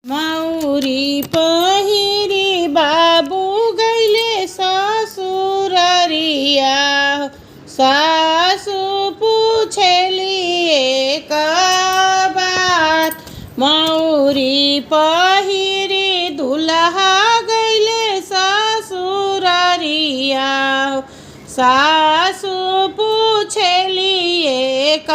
मौरी पहिरी बाबू गैले ससुररिया। सासु पूछेली एक बात, मौरी पहिरी दुल्हा गैले ससुररिया। सासु पूछेली एक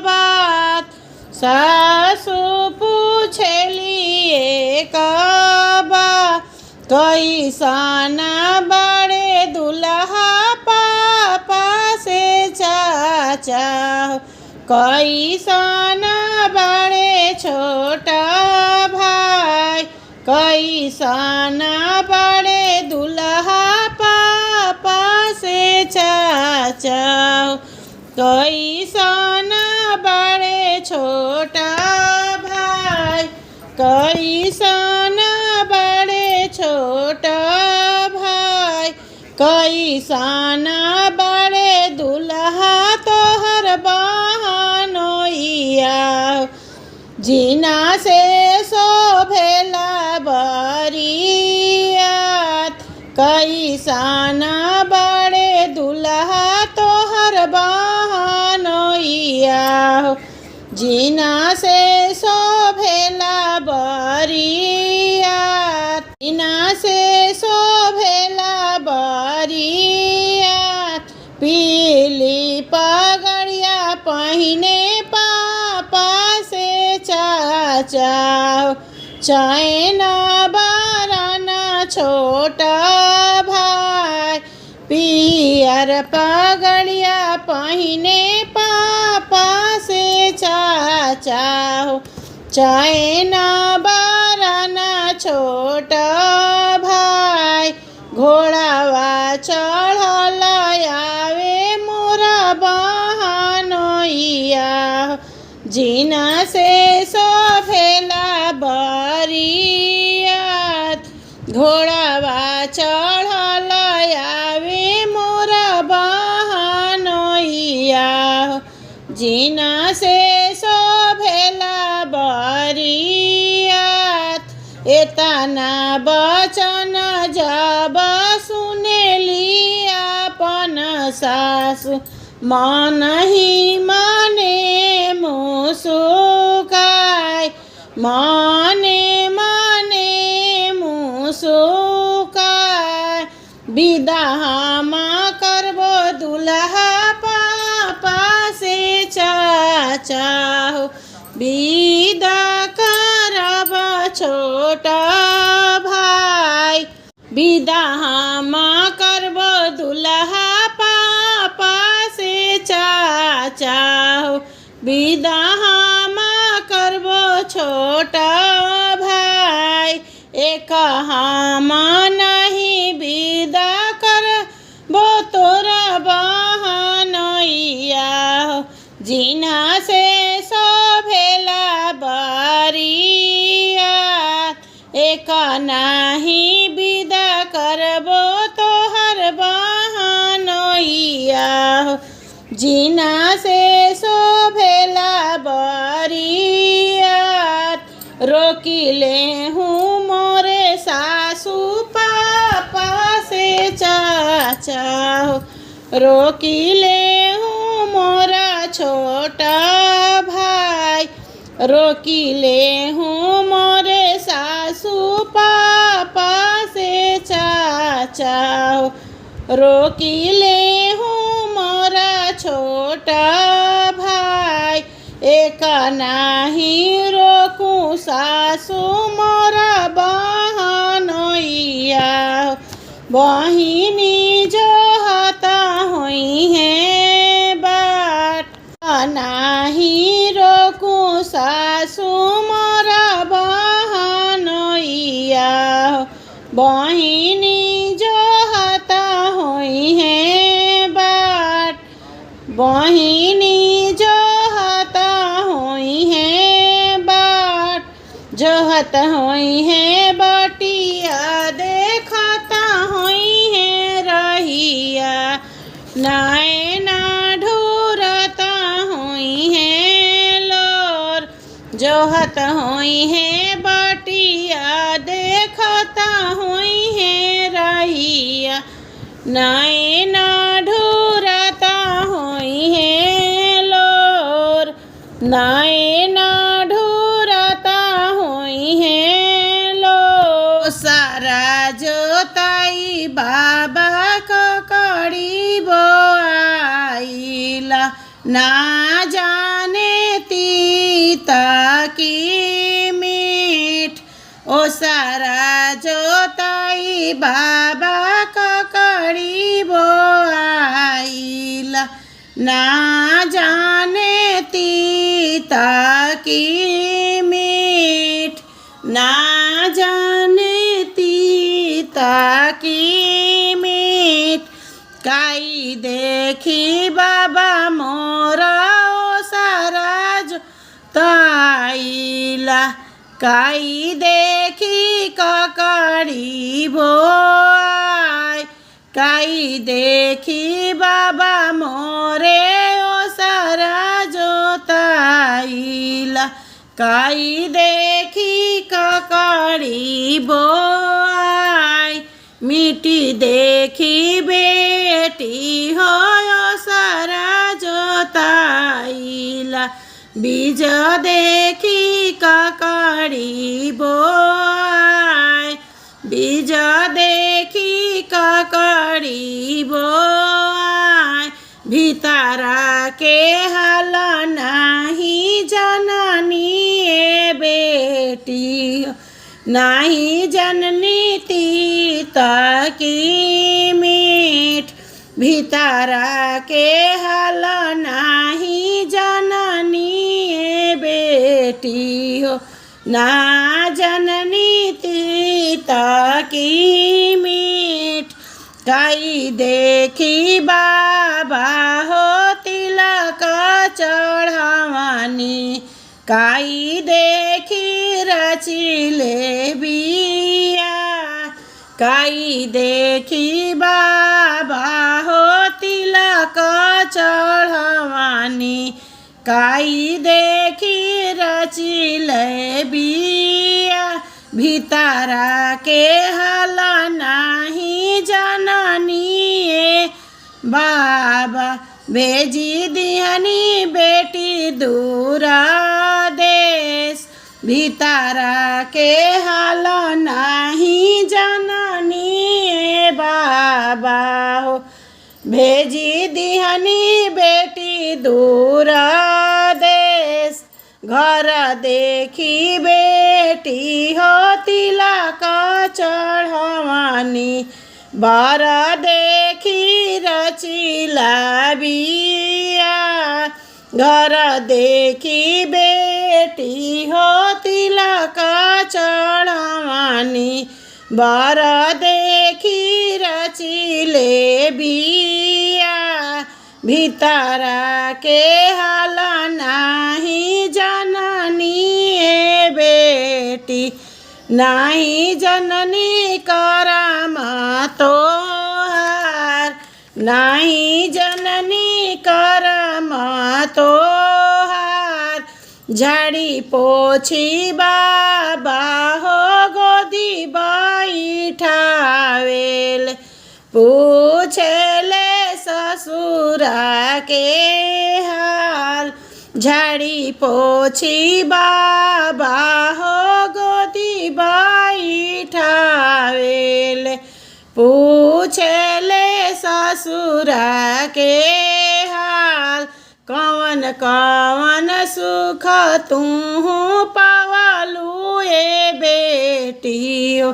बात, सासु पूछेली एक बात, कैसन बड़े दुल्हा पापा से चाचा, कैसन बड़े छोटा भाई, कैसन बड़े दुल्हा पापा से चाचा, कैसन बड़े छोटा भाई, कैसन बड़े छोटा भाई, कैसन बड़े दुल्हा तोहर बहनोइया। जीना से शोभेला बरियात, कैसन बड़े दुल्हा तोहर बहनोइया। जीना से शोभेला बरियात, जीना से शोभेला बरियात, पीली पगड़िया पहिने पापा से चाचा, चैन बरन छोटा भाई, पियर पगड़िया पहिने पापा से चाचा, चैन बरन छोटा भाई, घोड़ावा चढ़ल आवे मोरा बहनोइया। जीना से शोभेला बरियात, घोड़ावा चढ़ल आवे मोरा बहनोइया। जीना से शोभेला बरियात, एतना बचन जब सुनेली अपन सासु, मन ही मने मुस्काय, मने मने मुस्काय। विदा हम करबो दुल्हा पापा से चाचा, विदा करब छोटा भाई, विदा हम करबो दुल्हा पापा से चाचा, विदा हम करबो छोटा भाई। एक हम नहीं विदा करबो तोरा बहनोइया। जीना से शोभेला बरियात, एक नहीं विदा करबो तोहर बहनोइया। जीना से शोभेला बरियात, रोकिले हूँ मोरे सासू पापा से चाचा, रोकिले हूँ मोरा छोटा भाई, रोकिले हूँ मोरे सासू पापा से चाचा, रोकिले हूँ मोरा छोटा भाई। एक नहीं रोकूं सासू मोरा बहनोइया। बहिनी जो हता हुई हैं बाट, नहीं रोकूं सासू मोरा बहनोइया। बहिनी जो हता हुई हैं बाट, बहिनी जो हता हुई हैं बाट, जो हता हुई हैं बटिया देखता हुई हैं रहिया। नैना ढूरता हुई हैं लोर, जोहत हुई हैं बट नैन ढूरता होई है लोर, नैन ढूरता होई है लोर। सारा जोताई बाबा ककड़ी बोआइला, ना जाने तीता की मीठ। ओ सारा जोताई बाबा ककड़ी बोआइला, ना जाने तीता की मीठ, ना जाने तीता की मीठ। काई देखी बाबा मोरा ओ सारा जोताइला, काई देखी ककड़ी बोआई, काई देखी बाबा मोरे ओ सारा जोताइला, काई देखी ककड़ी बोआई। मिट्टी देखी बेटी हो सारा जोताइला, बीज देखी ककड़ी बोआई, बीज देखी ककड़ी बोआई। भीतरा के हाल नाही जननी ए बेटी, नाही जननी तीता की मीठ। भीतरा के हाल नाही जननी ए बेटी हो, ना जननी तीता की मीठ। काई देखी बाबा हो तिलक चढ़ावानी, काई देखी रचिले बिया, काई देखी बाबा हो तिलक चढ़ावानी, काई देखी रचिले बिया। भीतरा के हाल नाही जननी ए बाबा, भेजी दिहनी बेटी दूर देश। भीतरा के हाल नाही जननी ए बाबा हो, भेजी दिहनी बेटी दूर देश। घर देखी बेटी हो तिलक चढ़वानी, बर देखी रचिला बिया। घर देखी बेटी हो तिलक चढ़वानी, बर देखी रचिले बिया। भीतरा के हाल नाही जननी ए बेटी, नाही जननी करम तोहार, नाही जननी करम तोहार। झाड़ी पोछी बाबा हो गोदी बैठावेल, पूछले ससुरा के हाल। झाड़ी पोछी बाबा हो गोदी बैठावेल, पूछले ससुरा के हाल। कवन कवन सुख तू पावलू ए बेटी हो,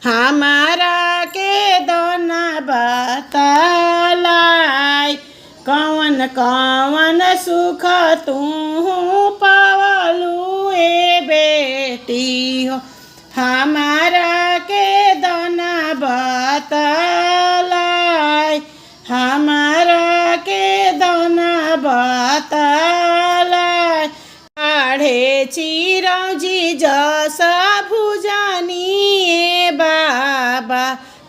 हमारा के दोना बतलाई। कवन कवन सुख तू पावलू ए बेटी हो, हमारा के दोना बतलाई, हमारा के दोना बतलाई। काढ़े चिरौजी जसा भुजानी ए बाबा,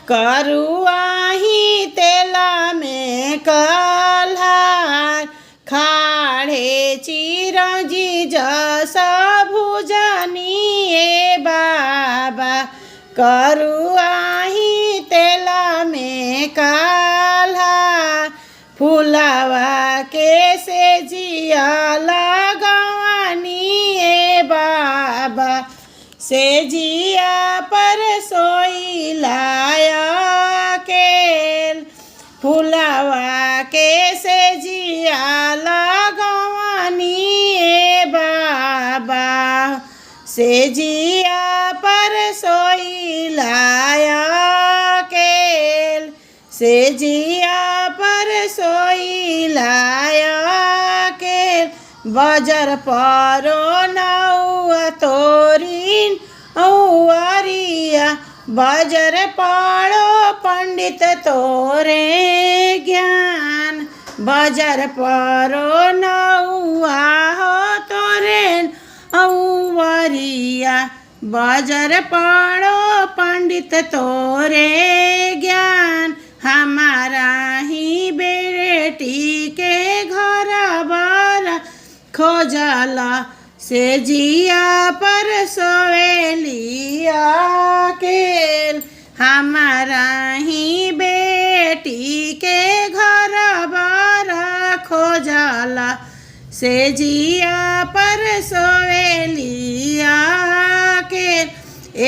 करुआही तेला में कल्हार। खाड़े चिरौजी जसा भुजानी ए बाबा, करुआही तेला में का जिया लगवानी ए बाबा से जिया पर सोई लाया केल फुलावा के से जिया लगवानी ए बाबा से जिया पर सोई लाया केल से जिया पर सोई लाया केल बजर परो नौआ तोरीन औरिया बजर पाड़ो पंडित तोरे ज्ञान बजर परो नौआ हो तोरेन औरिया बजर पाड़ो पंडित तोरे ज्ञान हमारा ही बेटी के घर बार खोजला से जिया पर सोवेलिया केल हमारा ही बेटी के घर बार खोजला से जिया पर सोवेलिया केल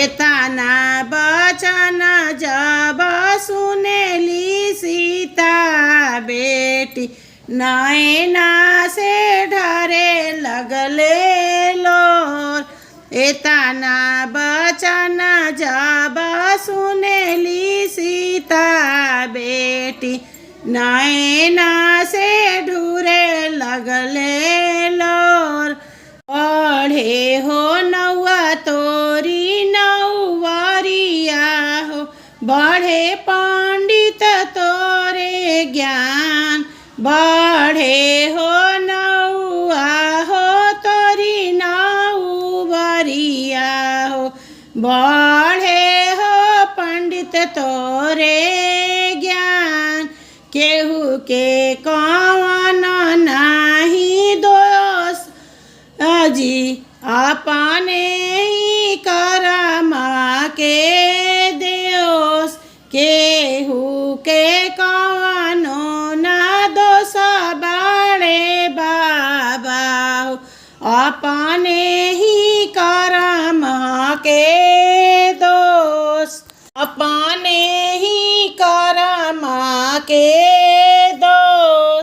एतना बचन जब सुनेली सीता बेटी नैना से ढरे लगले लोर एतना बचन जब सुनेली सीता बेटी नैना से ढूरे लगले लोर पढ़े हो नौआ तोरी नौवरिया हो बढ़े पंडित तोरे ज्ञान बढ़े हो नौआ हो तोरी नौवरिया हो बढ़े हो पंडित तोरे ज्ञान केहू के कौन नाही दोष अजी अपने ही करमा के देओस केहू के कौनो ना दोष बाड़े बाबा अपने ही करमा के